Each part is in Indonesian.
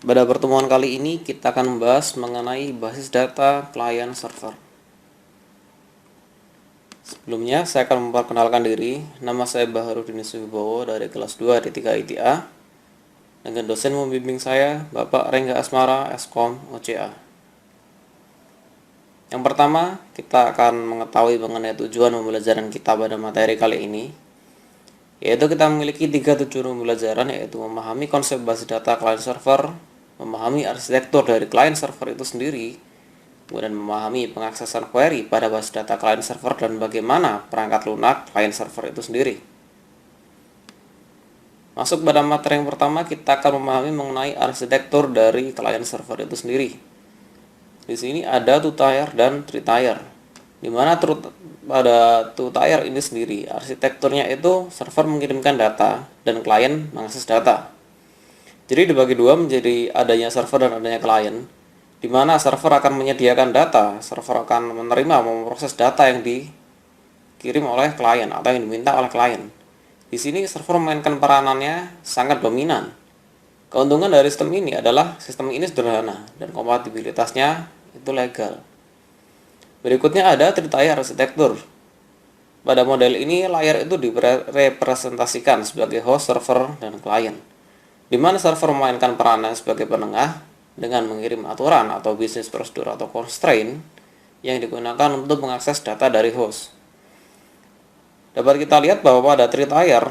Pada pertemuan kali ini kita akan membahas mengenai basis data klien server. Sebelumnya saya akan memperkenalkan diri. Nama saya Baharudin Suwibowo dari kelas 2 D3 ITA. Dengan dosen membimbing saya Bapak Rengga Asmara Eskom OCA. Yang pertama, kita akan mengetahui mengenai tujuan pembelajaran kita pada materi kali ini, yaitu kita memiliki 3 tujuan pembelajaran, yaitu memahami konsep basis data client server, memahami arsitektur dari client server itu sendiri, kemudian memahami pengaksesan query pada basis data client server dan bagaimana perangkat lunak client server itu sendiri. Masuk pada materi yang pertama, kita akan memahami mengenai arsitektur dari client server itu sendiri. Di sini ada 2-tier dan 3-tier. Di mana pada 2-tier ini sendiri, arsitekturnya itu server mengirimkan data dan klien mengakses data. Jadi dibagi dua menjadi adanya server dan adanya klien, di mana server akan menyediakan data, server akan menerima memproses data yang dikirim oleh klien atau yang diminta oleh klien. Di sini server memainkan peranannya sangat dominan. Keuntungan dari sistem ini adalah sistem ini sederhana dan kompatibilitasnya itu legal. Berikutnya ada 3-tier arsitektur. Pada model ini layer itu direpresentasikan sebagai host, server, dan klien, di mana server memainkan perannya sebagai penengah dengan mengirim aturan atau business prosedur atau constraint yang digunakan untuk mengakses data dari host. Dapat kita lihat bahwa pada 3-tier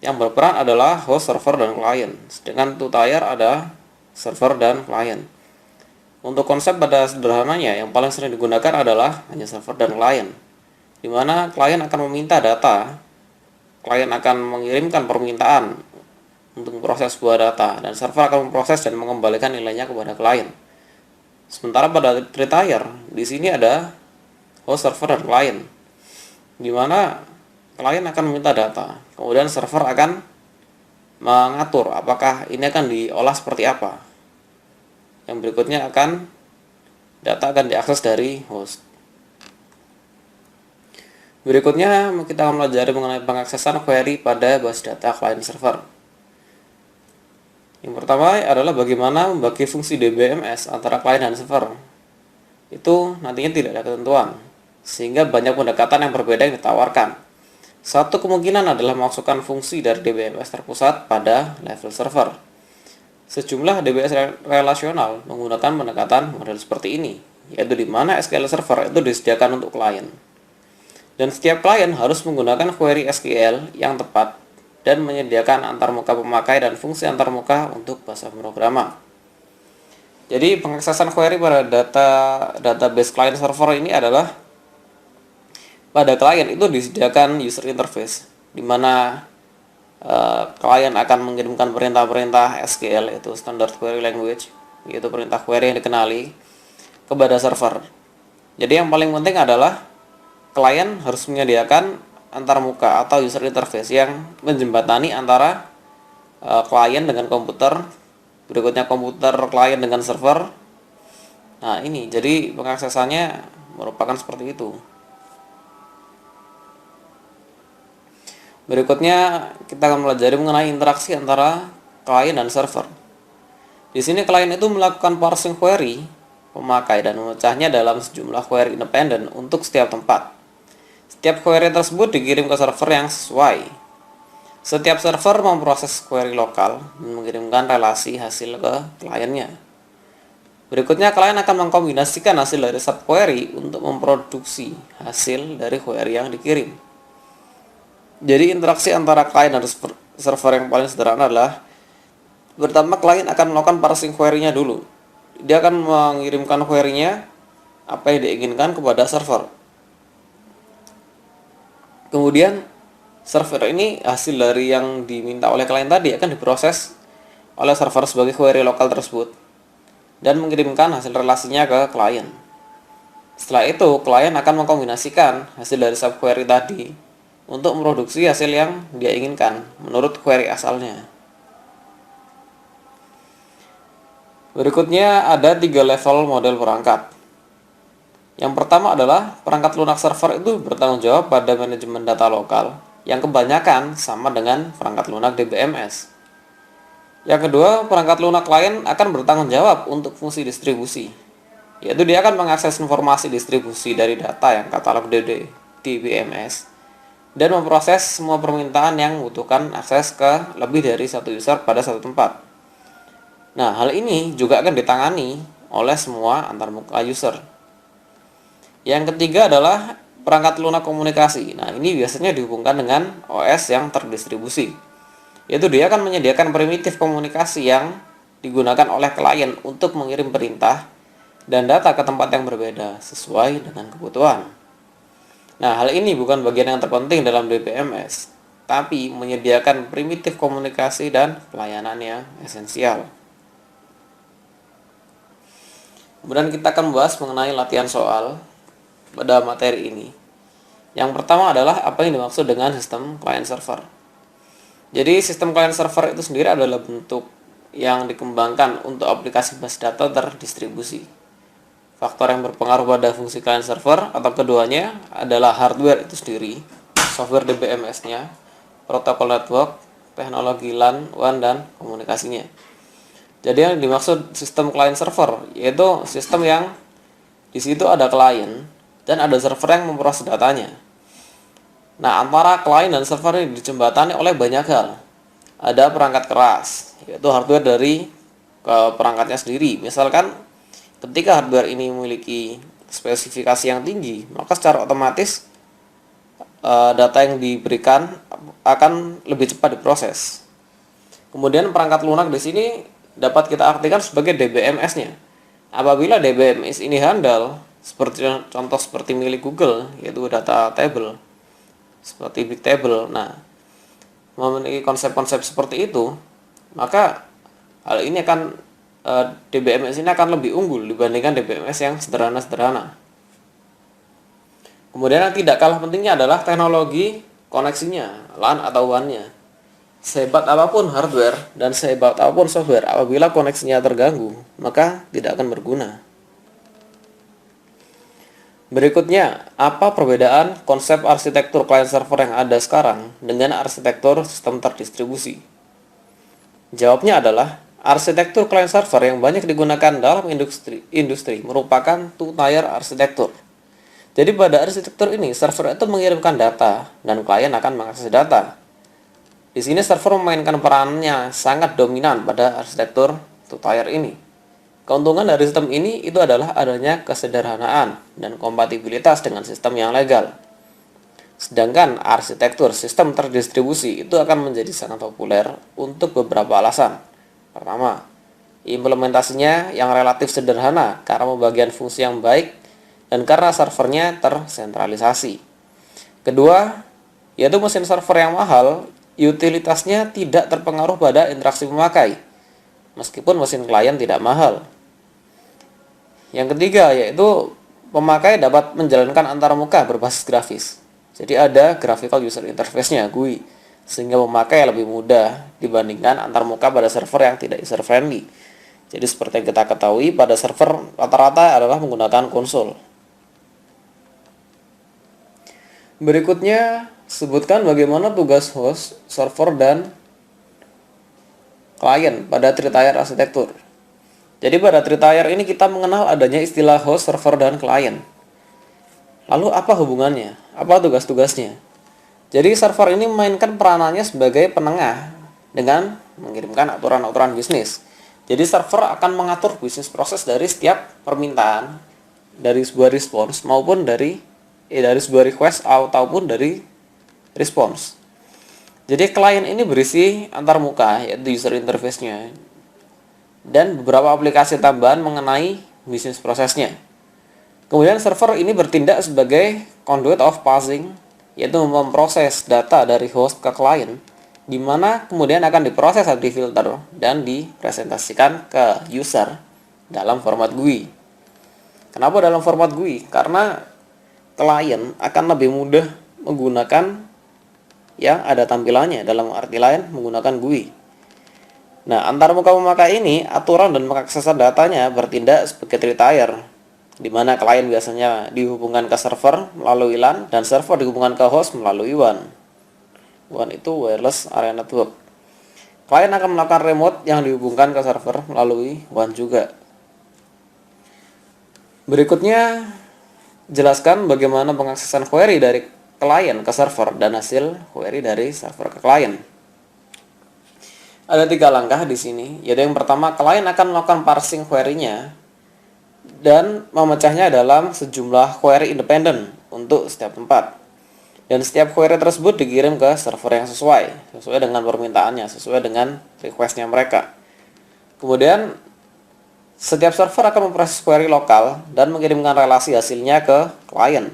yang berperan adalah host, server, dan klien, sedangkan 2-tier ada server dan klien. Untuk konsep pada sederhananya yang paling sering digunakan adalah hanya server dan klien, di mana klien akan meminta data, klien akan mengirimkan permintaan untuk memproses sebuah data, dan server akan memproses dan mengembalikan nilainya kepada klien. Sementara pada 3-tier, di sini ada host, server, dan klien, di mana klien akan meminta data, kemudian server akan mengatur apakah ini akan diolah seperti apa. Yang berikutnya data akan diakses dari host. Berikutnya kita akan pelajari mengenai pengaksesan query pada basis data client server. Yang pertama adalah bagaimana membagi fungsi DBMS antara klien dan server. Itu nantinya tidak ada ketentuan, sehingga banyak pendekatan yang berbeda yang ditawarkan. Satu kemungkinan adalah memasukkan fungsi dari DBMS terpusat pada level server. Sejumlah DBMS relasional menggunakan pendekatan model seperti ini, yaitu di mana SQL server itu disediakan untuk klien. Dan setiap klien harus menggunakan query SQL yang tepat dan menyediakan antarmuka pemakai dan fungsi antarmuka untuk bahasa pemrograman. Jadi pengaksesan query pada database client server ini adalah pada klien itu disediakan user interface, di mana klien akan mengirimkan perintah-perintah SQL, yaitu Standard Query Language, yaitu perintah query yang dikenali, kepada server. Jadi yang paling penting adalah klien harus menyediakan antarmuka atau user interface yang menjembatani antara klien dengan komputer, berikutnya komputer klien dengan server. Nah ini, jadi pengaksesannya merupakan seperti itu. Berikutnya kita akan pelajari mengenai interaksi antara klien dan server. Di sini klien itu melakukan parsing query pemakai dan memecahnya dalam sejumlah query independen untuk setiap tempat. Setiap query tersebut dikirim ke server yang sesuai. Setiap server memproses query lokal dan mengirimkan relasi hasil ke kliennya. Berikutnya klien akan mengkombinasikan hasil dari subquery untuk memproduksi hasil dari query yang dikirim. Jadi interaksi antara klien dan server yang paling sederhana adalah, pertama klien akan melakukan parsing query-nya dulu. Dia akan mengirimkan query-nya apa yang diinginkan kepada server. Kemudian server ini hasil dari yang diminta oleh klien tadi akan diproses oleh server sebagai query lokal tersebut dan mengirimkan hasil relasinya ke klien. Setelah itu klien akan mengkombinasikan hasil dari subquery tadi untuk memproduksi hasil yang dia inginkan menurut query asalnya. Berikutnya ada 3 level model perangkat. Yang pertama adalah perangkat lunak server itu bertanggung jawab pada manajemen data lokal, yang kebanyakan sama dengan perangkat lunak DBMS. Yang kedua, perangkat lunak klien akan bertanggung jawab untuk fungsi distribusi, yaitu dia akan mengakses informasi distribusi dari data yang katalog di BMS dan memproses semua permintaan yang membutuhkan akses ke lebih dari satu user pada satu tempat. Nah, hal ini juga akan ditangani oleh semua antarmuka user. Yang ketiga adalah perangkat lunak komunikasi. Nah, ini biasanya dihubungkan dengan OS yang terdistribusi, yaitu dia akan menyediakan primitif komunikasi yang digunakan oleh klien untuk mengirim perintah dan data ke tempat yang berbeda sesuai dengan kebutuhan. Nah, hal ini bukan bagian yang terpenting dalam DBMS, tapi menyediakan primitif komunikasi dan pelayanan yang esensial. Kemudian kita akan membahas mengenai latihan soal pada materi ini. Yang pertama adalah apa yang dimaksud dengan sistem client server. Jadi sistem client server itu sendiri adalah bentuk yang dikembangkan untuk aplikasi base data terdistribusi. Faktor yang berpengaruh pada fungsi client server atau keduanya adalah hardware itu sendiri, software DBMS-nya, protokol network, teknologi LAN, WAN, dan komunikasinya. Jadi yang dimaksud sistem client server yaitu sistem yang di situ ada klien dan ada server yang memproses datanya. Nah, antara klien dan server ini dijembatani oleh banyak hal. Ada perangkat keras, yaitu hardware dari perangkatnya sendiri. Misalkan ketika hardware ini memiliki spesifikasi yang tinggi, maka secara otomatis data yang diberikan akan lebih cepat diproses. Kemudian perangkat lunak di sini dapat kita artikan sebagai DBMS-nya. Apabila DBMS ini handal, contoh seperti milik Google, yaitu data table, seperti big table. Nah, memiliki konsep-konsep seperti itu, maka hal ini akan DBMS ini akan lebih unggul dibandingkan DBMS yang sederhana-sederhana. Kemudian yang tidak kalah pentingnya adalah teknologi koneksinya, LAN atau WAN-nya. Sehebat apapun hardware dan sehebat apapun software, apabila koneksinya terganggu, maka tidak akan berguna. Berikutnya, apa perbedaan konsep arsitektur client server yang ada sekarang dengan arsitektur sistem terdistribusi? Jawabnya adalah, arsitektur client server yang banyak digunakan dalam industri merupakan two-tier arsitektur. Jadi pada arsitektur ini, server itu mengirimkan data dan klien akan mengakses data. Di sini server memainkan perannya sangat dominan pada arsitektur two-tier ini. Keuntungan dari sistem ini itu adalah adanya kesederhanaan dan kompatibilitas dengan sistem yang legal. Sedangkan arsitektur sistem terdistribusi itu akan menjadi sangat populer untuk beberapa alasan. Pertama, implementasinya yang relatif sederhana karena pembagian fungsi yang baik dan karena servernya tersentralisasi. Kedua, yaitu mesin server yang mahal, utilitasnya tidak terpengaruh pada interaksi pemakai, meskipun mesin klien tidak mahal. Yang ketiga, yaitu pemakai dapat menjalankan antarmuka berbasis grafis. Jadi ada graphical user interface-nya, GUI, sehingga pemakai lebih mudah dibandingkan antarmuka pada server yang tidak user friendly. Jadi seperti yang kita ketahui, pada server rata-rata adalah menggunakan konsol. Berikutnya, sebutkan bagaimana tugas host, server, dan klien pada three-tier arsitektur. Jadi pada three-tier ini kita mengenal adanya istilah host, server, dan klien. Lalu apa hubungannya? Apa tugas-tugasnya? Jadi server ini memainkan peranannya sebagai penengah dengan mengirimkan aturan-aturan bisnis. Jadi server akan mengatur bisnis proses dari setiap permintaan, dari sebuah response maupun dari sebuah request ataupun dari response. Jadi klien ini berisi antarmuka, yaitu user interface-nya, dan beberapa aplikasi tambahan mengenai bisnis prosesnya. Kemudian server ini bertindak sebagai conduit of passing, yaitu memproses data dari host ke klien, di mana kemudian akan diproses atau difilter dan dipresentasikan ke user dalam format GUI. Kenapa dalam format GUI? Karena klien akan lebih mudah menggunakan yang ada tampilannya, dalam arti lain menggunakan GUI. Nah, antarmuka pemakai ini, aturan dan pengaksesan datanya bertindak sebagai three-tier, di mana klien biasanya dihubungkan ke server melalui LAN dan server dihubungkan ke host melalui WAN. WAN itu wireless area network. Klien akan melakukan remote yang dihubungkan ke server melalui WAN juga. Berikutnya, jelaskan bagaimana pengaksesan query dari klien ke server dan hasil query dari server ke klien. Ada 3 langkah di sini, yaitu yang pertama, klien akan melakukan parsing query-nya dan memecahnya dalam sejumlah query independen untuk setiap tempat. Dan setiap query tersebut dikirim ke server yang sesuai dengan permintaannya, sesuai dengan request-nya mereka. Kemudian, setiap server akan memproses query lokal dan mengirimkan relasi hasilnya ke klien.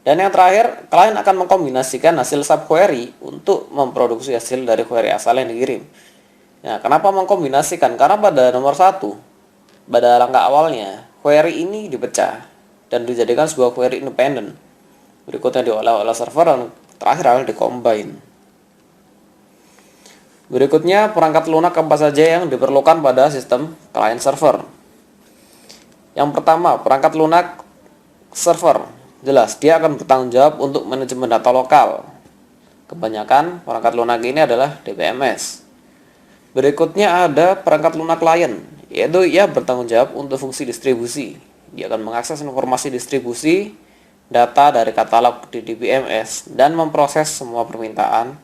Dan yang terakhir, klien akan mengkombinasikan hasil subquery untuk memproduksi hasil dari query asal yang dikirim. Nah, kenapa mengkombinasikan? Karena pada nomor 1, pada langkah awalnya, query ini dipecah dan dijadikan sebuah query independen. Berikutnya diolah oleh server dan terakhir adalah dicombine. Berikutnya, perangkat lunak apa saja yang diperlukan pada sistem client server. Yang pertama, perangkat lunak server. Jelas, dia akan bertanggung jawab untuk manajemen data lokal. Kebanyakan perangkat lunak ini adalah DBMS. Berikutnya ada perangkat lunak client, yaitu ia bertanggung jawab untuk fungsi distribusi. Dia akan mengakses informasi distribusi data dari katalog di DBMS dan memproses semua permintaan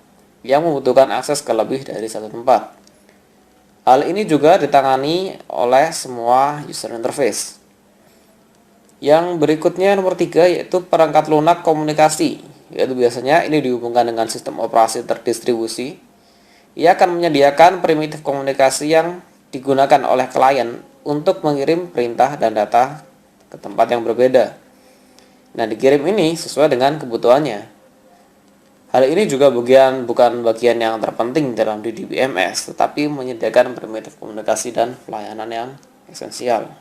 yang membutuhkan akses ke lebih dari satu tempat. Hal ini juga ditangani oleh semua user interface. Yang berikutnya nomor 3 yaitu perangkat lunak komunikasi, yaitu biasanya ini dihubungkan dengan sistem operasi terdistribusi. Ia akan menyediakan primitif komunikasi yang digunakan oleh klien untuk mengirim perintah dan data ke tempat yang berbeda. Nah, dikirim ini sesuai dengan kebutuhannya. Hal ini juga bukan bagian yang terpenting dalam DBMS, tetapi menyediakan primitif komunikasi dan pelayanan yang esensial.